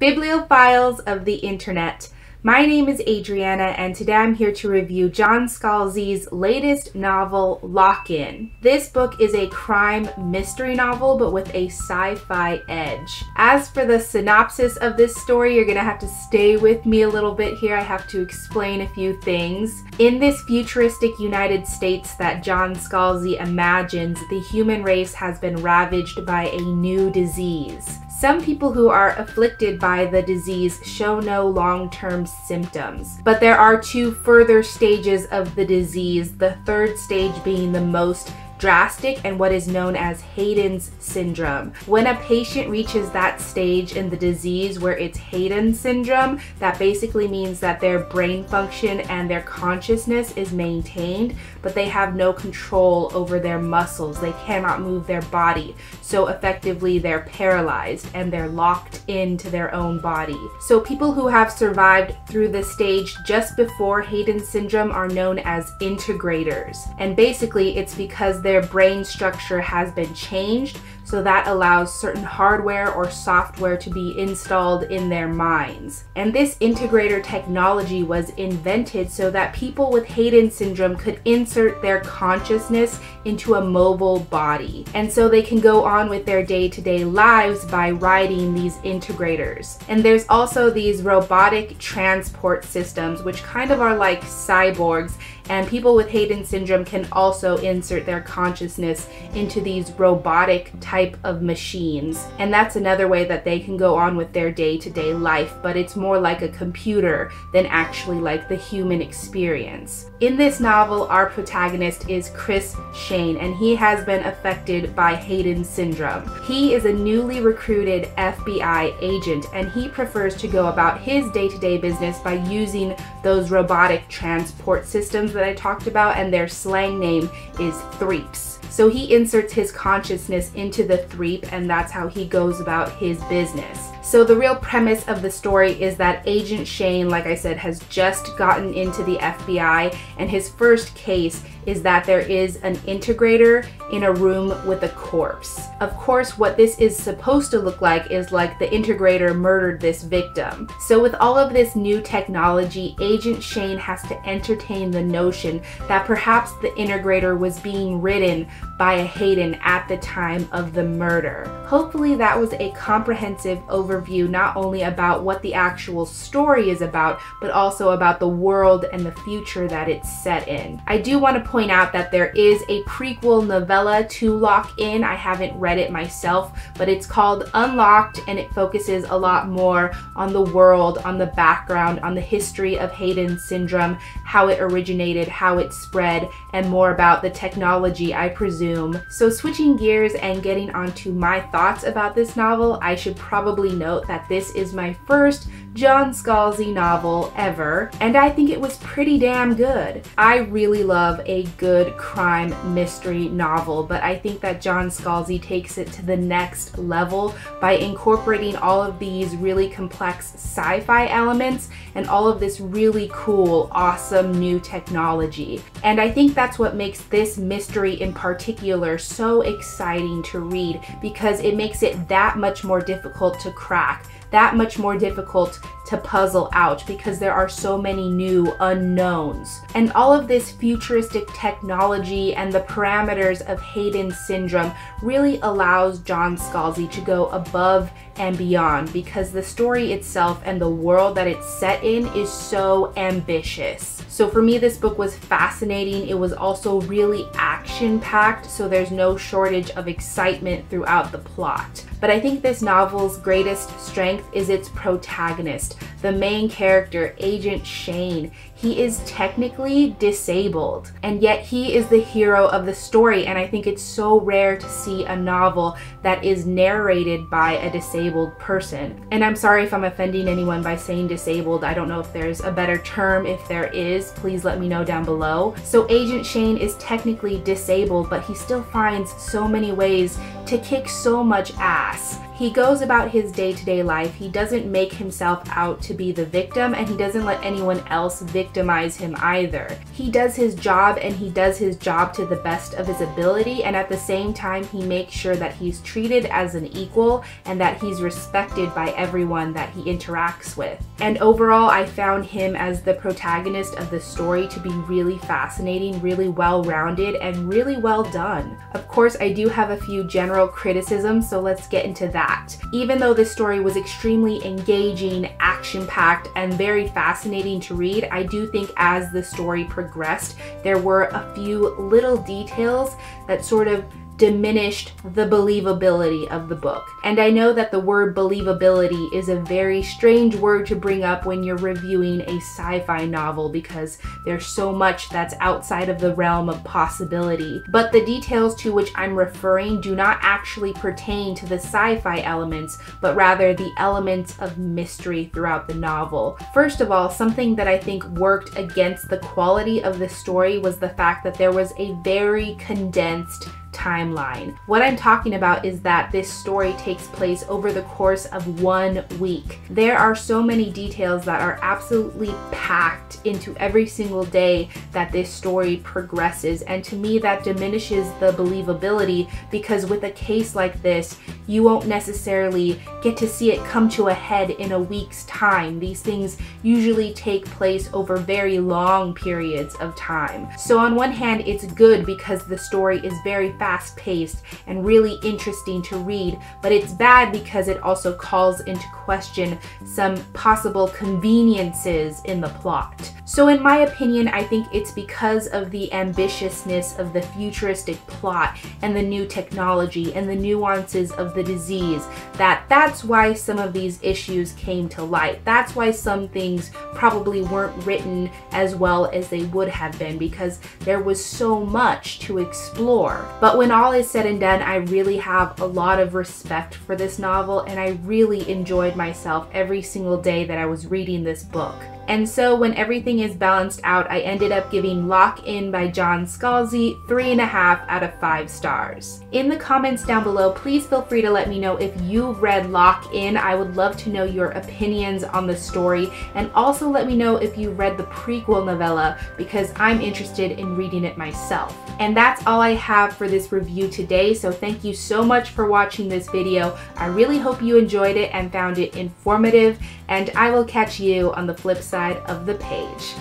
Bibliophiles of the internet. My name is Adriana, and today I'm here to review John Scalzi's latest novel, Lock-In. This book is a crime mystery novel, but with a sci-fi edge. As for the synopsis of this story, you're gonna have to stay with me a little bit here. I have to explain a few things. In this futuristic United States that John Scalzi imagines, the human race has been ravaged by a new disease. Some people who are afflicted by the disease show no long-term symptoms, but there are two further stages of the disease, the third stage being the most drastic and what is known as Hayden's Syndrome. When a patient reaches that stage in the disease where it's Hayden Syndrome, that basically means that their brain function and their consciousness is maintained, but they have no control over their muscles. They cannot move their body. So effectively they're paralyzed and they're locked into their own body. So people who have survived through the stage just before Hayden Syndrome are known as Integrators. And basically it's because their brain structure has been changed, so that allows certain hardware or software to be installed in their minds. And this integrator technology was invented so that people with Hayden Syndrome could insert their consciousness into a mobile body. And so they can go on with their day-to-day lives by riding these integrators. And there's also these robotic transport systems, which kind of are like cyborgs, and people with Hayden Syndrome can also insert their consciousness into these robotic type of machines. And that's another way that they can go on with their day-to-day life, but it's more like a computer than actually like the human experience. In this novel, our protagonist is Chris Shane, and he has been affected by Hayden Syndrome. He is a newly recruited FBI agent, and he prefers to go about his day-to-day business by using those robotic transport systems that I talked about, and their slang name is threeps. So he inserts his consciousness into the threep, and that's how he goes about his business. So the real premise of the story is that Agent Shane, like I said, has just gotten into the FBI, and his first case is that there is an integrator in a room with a corpse. Of course, what this is supposed to look like is like the integrator murdered this victim. So with all of this new technology, Agent Shane has to entertain the notion that perhaps the integrator was being ridden by a Hayden at the time of the murder. Hopefully that was a comprehensive overview, not only about what the actual story is about, but also about the world and the future that it's set in. I do want to point out that there is a prequel novella to Lock-In. I haven't read it myself, but it's called Unlocked, and it focuses a lot more on the world, on the background, on the history of Hayden Syndrome, how it originated, how it spread, and more about the technology, I presume. So switching gears and getting onto my thoughts about this novel, I should probably note that this is my first John Scalzi novel ever, and I think it was pretty damn good. I really love a good crime mystery novel, but I think that John Scalzi takes it to the next level by incorporating all of these really complex sci-fi elements and all of this really cool, awesome new technology. And I think that's what makes this mystery in particular so exciting to read, because it makes it that much more difficult to crack, that much more difficult to puzzle out, because there are so many new unknowns. And all of this futuristic technology and the parameters of Hayden Syndrome really allows John Scalzi to go above and beyond, because the story itself and the world that it's set in is so ambitious. So for me, this book was fascinating. It was also really action-packed, so there's no shortage of excitement throughout the plot. But I think this novel's greatest strength is its protagonist, the main character, Agent Shane. He is technically disabled, and yet he is the hero of the story, and I think it's so rare to see a novel that is narrated by a disabled person. And I'm sorry if I'm offending anyone by saying disabled. I don't know if there's a better term. If there is, please let me know down below. So Agent Shane is technically disabled, but he still finds so many ways to kick so much ass. He goes about his day-to-day life. He doesn't make himself out to be the victim, and he doesn't let anyone else victimize him either. He does his job, and he does his job to the best of his ability, and at the same time he makes sure that he's treated as an equal and that he's respected by everyone that he interacts with. And overall, I found him as the protagonist of the story to be really fascinating, really well-rounded, and really well done. Of course, I do have a few general criticisms, so let's get into that. Even though this story was extremely engaging, action-packed, and very fascinating to read, I do think as the story progressed, there were a few little details that sort of diminished the believability of the book. And I know that the word believability is a very strange word to bring up when you're reviewing a sci-fi novel because there's so much that's outside of the realm of possibility. But the details to which I'm referring do not actually pertain to the sci-fi elements, but rather the elements of mystery throughout the novel. First of all, something that I think worked against the quality of the story was the fact that there was a very condensed timeline. What I'm talking about is that this story takes place over the course of 1 week. There are so many details that are absolutely packed into every single day that this story progresses, and to me that diminishes the believability because with a case like this, you won't necessarily get to see it come to a head in a week's time. These things usually take place over very long periods of time. So on one hand, it's good because the story is very fast-paced and really interesting to read, but it's bad because it also calls into question some possible conveniences in the plot. So in my opinion, I think it's because of the ambitiousness of the futuristic plot and the new technology and the nuances of the disease that's why some of these issues came to light. That's why some things probably weren't written as well as they would have been because there was so much to explore. But when all is said and done, I really have a lot of respect for this novel, and I really enjoyed myself every single day that I was reading this book. And so when everything is balanced out, I ended up giving Lock In by John Scalzi 3.5 out of 5 stars. In the comments down below, please feel free to let me know if you've read Lock In. I would love to know your opinions on the story, and also let me know if you read the prequel novella because I'm interested in reading it myself. And that's all I have for this review today, so thank you so much for watching this video. I really hope you enjoyed it and found it informative, and I will catch you on the flip side of the page.